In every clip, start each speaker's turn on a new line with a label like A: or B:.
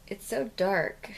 A: It's so dark.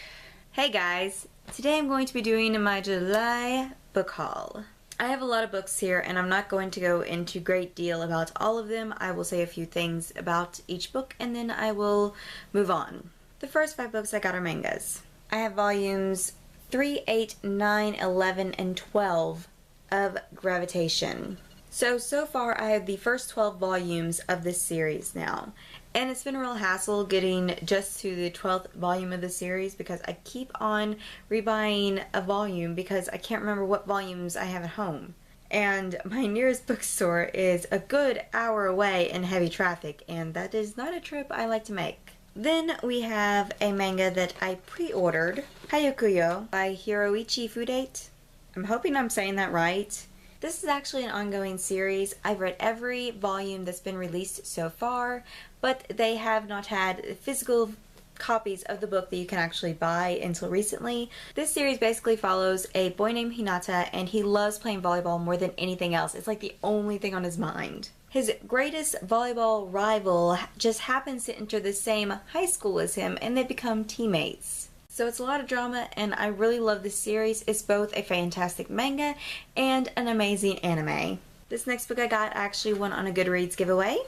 A: Hey guys, today I'm going to be doing my July book haul. I have a lot of books here and I'm not going to go into great deal about all of them. I will say a few things about each book and then I will move on. The first 5 books I got are mangas. I have volumes 3, 8, 9, 11, and 12 of Gravitation. So far I have the first 12 volumes of this series now. And it's been a real hassle getting just to the 12th volume of the series because I keep on rebuying a volume because I can't remember what volumes I have at home. And my nearest bookstore is a good hour away in heavy traffic, and that is not a trip I like to make. Then we have a manga that I pre-ordered, Hayakuyo by Hiroichi Fudate. I'm hoping I'm saying that right. This is actually an ongoing series. I've read every volume that's been released so far, but they have not had physical copies of the book that you can actually buy until recently. This series basically follows a boy named Hinata, and he loves playing volleyball more than anything else. It's like the only thing on his mind. His greatest volleyball rival just happens to enter the same high school as him, and they become teammates. So it's a lot of drama, and I really love this series. It's both a fantastic manga and an amazing anime. This next book I got actually won on a Goodreads giveaway.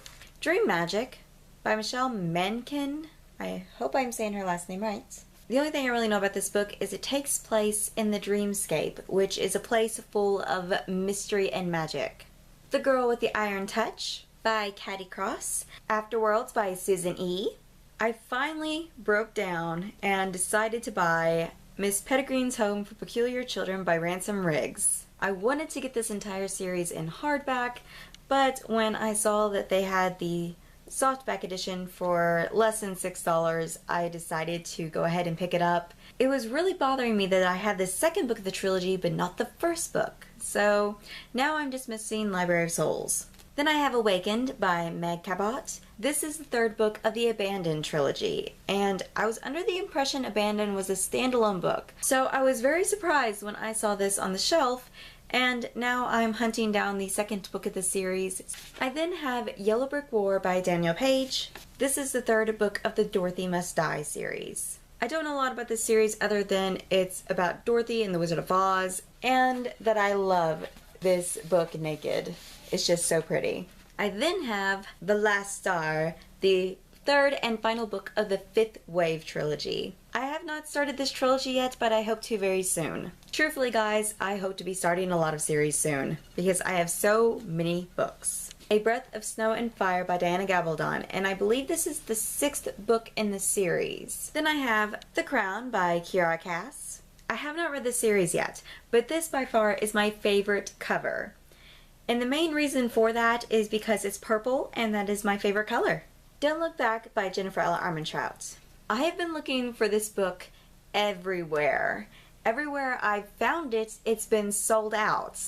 A: Dream Magic by Michelle Mencken. I hope I'm saying her last name right. The only thing I really know about this book is it takes place in the Dreamscape, which is a place full of mystery and magic. The Girl with the Iron Touch by Caddy Cross. Afterworlds by Susan E. I finally broke down and decided to buy Miss Pettigreen's Home for Peculiar Children by Ransom Riggs. I wanted to get this entire series in hardback, but when I saw that they had the softback edition for less than $6, I decided to go ahead and pick it up. It was really bothering me that I had the second book of the trilogy but not the first book, so now I'm just missing Library of Souls. Then I have Awakened by Meg Cabot. This is the third book of the Abandoned trilogy, and I was under the impression Abandoned was a standalone book, so I was very surprised when I saw this on the shelf, and now I'm hunting down the second book of the series. I then have Yellow Brick War by Daniel Page. This is the third book of the Dorothy Must Die series. I don't know a lot about this series other than it's about Dorothy and the Wizard of Oz, and that I love this book naked. It's just so pretty. I then have The Last Star, the third and final book of the Fifth Wave trilogy. I have not started this trilogy yet, but I hope to very soon. Truthfully guys, I hope to be starting a lot of series soon, because I have so many books. A Breath of Snow and Fire by Diana Gabaldon, and I believe this is the 6th book in the series. Then I have The Crown by Kiara Cass. I have not read this series yet, but this by far is my favorite cover. And the main reason for that is because it's purple, and that is my favorite color. Don't Look Back by Jennifer L. Armentrout. I have been looking for this book everywhere. Everywhere I've found it, it's been sold out.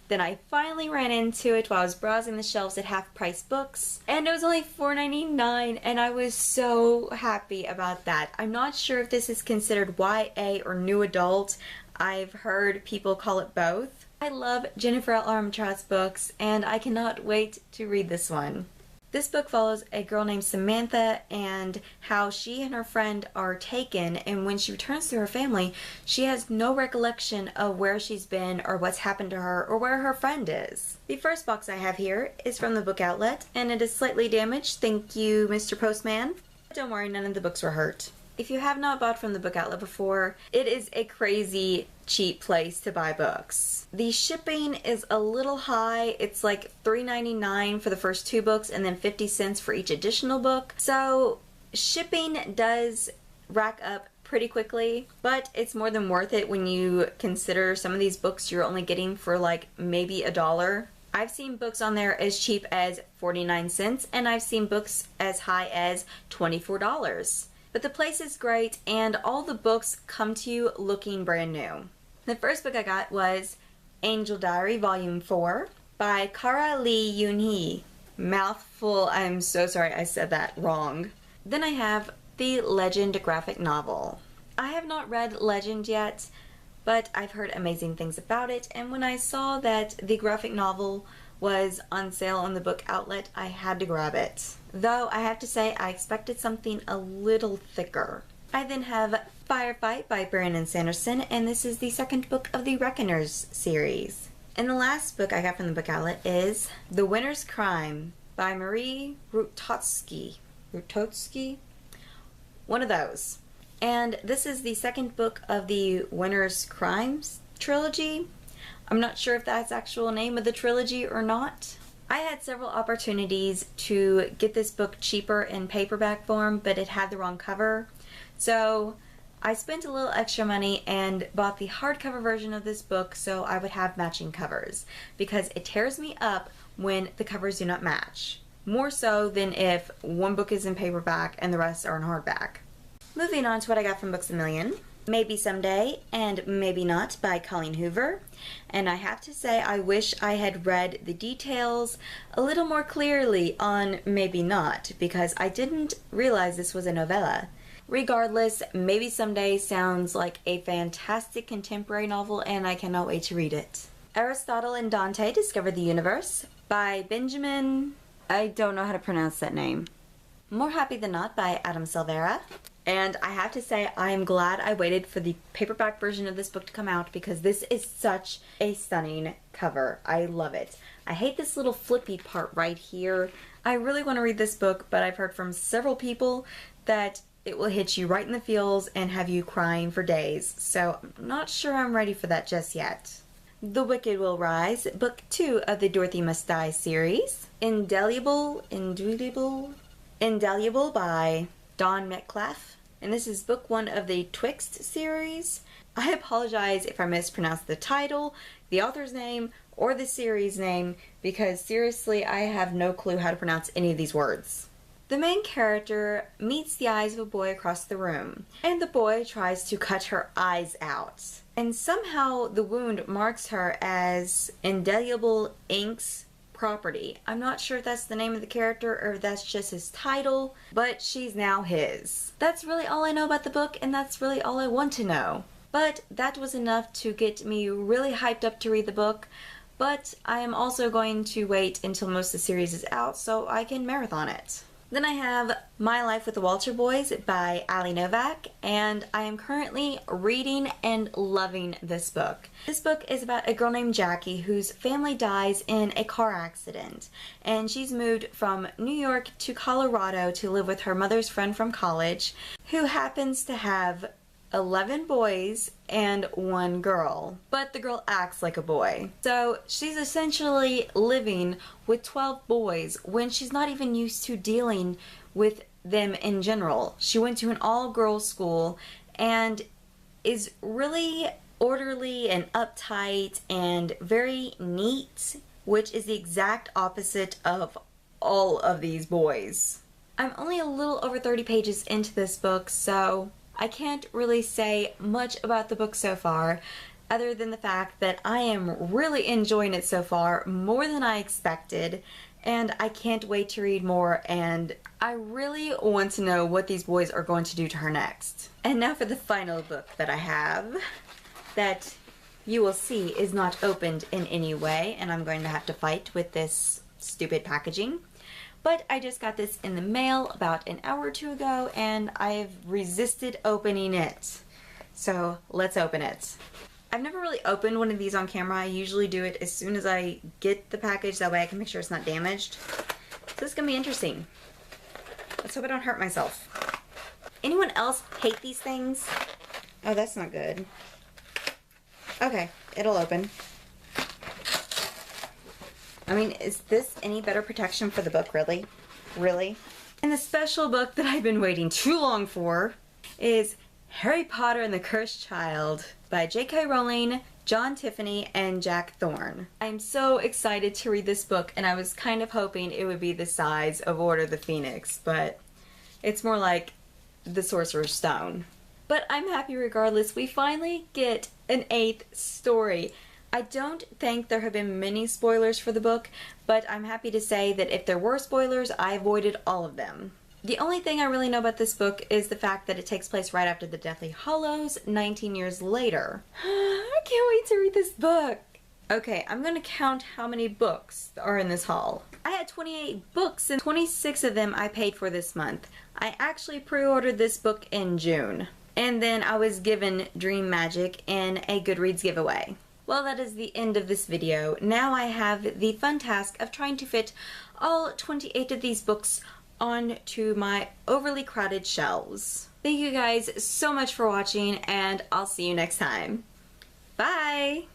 A: Then I finally ran into it while I was browsing the shelves at Half Price Books, and it was only $4.99, and I was so happy about that. I'm not sure if this is considered YA or new adult. I've heard people call it both. I love Jennifer L. Armentrout's books, and I cannot wait to read this one. This book follows a girl named Samantha and how she and her friend are taken, and when she returns to her family, she has no recollection of where she's been or what's happened to her or where her friend is. The first box I have here is from the Book Outlet, and it is slightly damaged. Thank you, Mr. Postman. Don't worry, none of the books were hurt. If you have not bought from the Book Outlet before, it is a crazy cheap place to buy books. The shipping is a little high. It's like $3.99 for the first 2 books and then 50 cents for each additional book. So shipping does rack up pretty quickly, but it's more than worth it when you consider some of these books you're only getting for like maybe $1. I've seen books on there as cheap as 49 cents, and I've seen books as high as $24. But the place is great, and all the books come to you looking brand new. The first book I got was Angel Diary Volume 4 by Kara Lee Yoon-hee. Mouthful, I'm so sorry I said that wrong. Then I have the Legend graphic novel. I have not read Legend yet, but I've heard amazing things about it, and when I saw that the graphic novel was on sale on the Book Outlet, I had to grab it. Though I have to say I expected something a little thicker. I then have Firefight by Brandon Sanderson, and this is the second book of the Reckoners series. And the last book I got from the book outlet is The Winter's Crime by Marie Rutotsky. Rutotsky? One of those. And this is the second book of the Winter's Crimes trilogy. I'm not sure if that's the actual name of the trilogy or not. I had several opportunities to get this book cheaper in paperback form, but it had the wrong cover. So I spent a little extra money and bought the hardcover version of this book so I would have matching covers, because it tears me up when the covers do not match. More so than if one book is in paperback and the rest are in hardback. Moving on to what I got from Books A Million. Maybe Someday and Maybe Not by Colleen Hoover. And I have to say, I wish I had read the details a little more clearly on Maybe Not, because I didn't realize this was a novella. Regardless, Maybe Someday sounds like a fantastic contemporary novel, and I cannot wait to read it. Aristotle and Dante Discover the Universe by Benjamin... I don't know how to pronounce that name. More Happy Than Not by Adam Silvera. And I have to say, I am glad I waited for the paperback version of this book to come out, because this is such a stunning cover. I love it. I hate this little flippy part right here. I really want to read this book, but I've heard from several people that it will hit you right in the feels and have you crying for days. So I'm not sure I'm ready for that just yet. The Wicked Will Rise, Book 2 of the Dorothy Must Die series. Indelible by Dawn Metcalf. And this is book 1 of the Twixt series. I apologize if I mispronounced the title, the author's name, or the series name, because seriously, I have no clue how to pronounce any of these words. The main character meets the eyes of a boy across the room, and the boy tries to cut her eyes out. And somehow the wound marks her as Indelible Ink's property. I'm not sure if that's the name of the character or if that's just his title, but she's now his. That's really all I know about the book, and that's really all I want to know. But that was enough to get me really hyped up to read the book, but I am also going to wait until most of the series is out so I can marathon it. Then I have My Life with the Walter Boys by Ali Novak, and I am currently reading and loving this book. This book is about a girl named Jackie whose family dies in a car accident, and she's moved from New York to Colorado to live with her mother's friend from college, who happens to have 11 boys and 1 girl, but the girl acts like a boy. So she's essentially living with 12 boys when she's not even used to dealing with them in general. She went to an all-girls school and is really orderly and uptight and very neat, which is the exact opposite of all of these boys. I'm only a little over 30 pages into this book, so I can't really say much about the book so far, other than the fact that I am really enjoying it so far, more than I expected, and I can't wait to read more, and I really want to know what these boys are going to do to her next. And now for the final book that I have, that you will see is not opened in any way, and I'm going to have to fight with this stupid packaging. But I just got this in the mail about an hour or 2 ago, and I've resisted opening it. So let's open it. I've never really opened one of these on camera. I usually do it as soon as I get the package, that way I can make sure it's not damaged. So this is going to be interesting. Let's hope I don't hurt myself. Anyone else hate these things? Oh, that's not good. Okay, it'll open. I mean, is this any better protection for the book, really? Really? And the special book that I've been waiting too long for is Harry Potter and the Cursed Child by J.K. Rowling, John Tiffany, and Jack Thorne. I'm so excited to read this book, and I was kind of hoping it would be the size of Order of the Phoenix, but it's more like the Sorcerer's Stone. But I'm happy regardless. We finally get an 8th story. I don't think there have been many spoilers for the book, but I'm happy to say that if there were spoilers, I avoided all of them. The only thing I really know about this book is the fact that it takes place right after the Deathly Hallows, 19 years later. I can't wait to read this book! Okay, I'm gonna count how many books are in this haul. I had 28 books and 26 of them I paid for this month. I actually pre-ordered this book in June. And then I was given Dream Magic in a Goodreads giveaway. Well, that is the end of this video. Now I have the fun task of trying to fit all 28 of these books onto my overly crowded shelves. Thank you guys so much for watching, and I'll see you next time. Bye!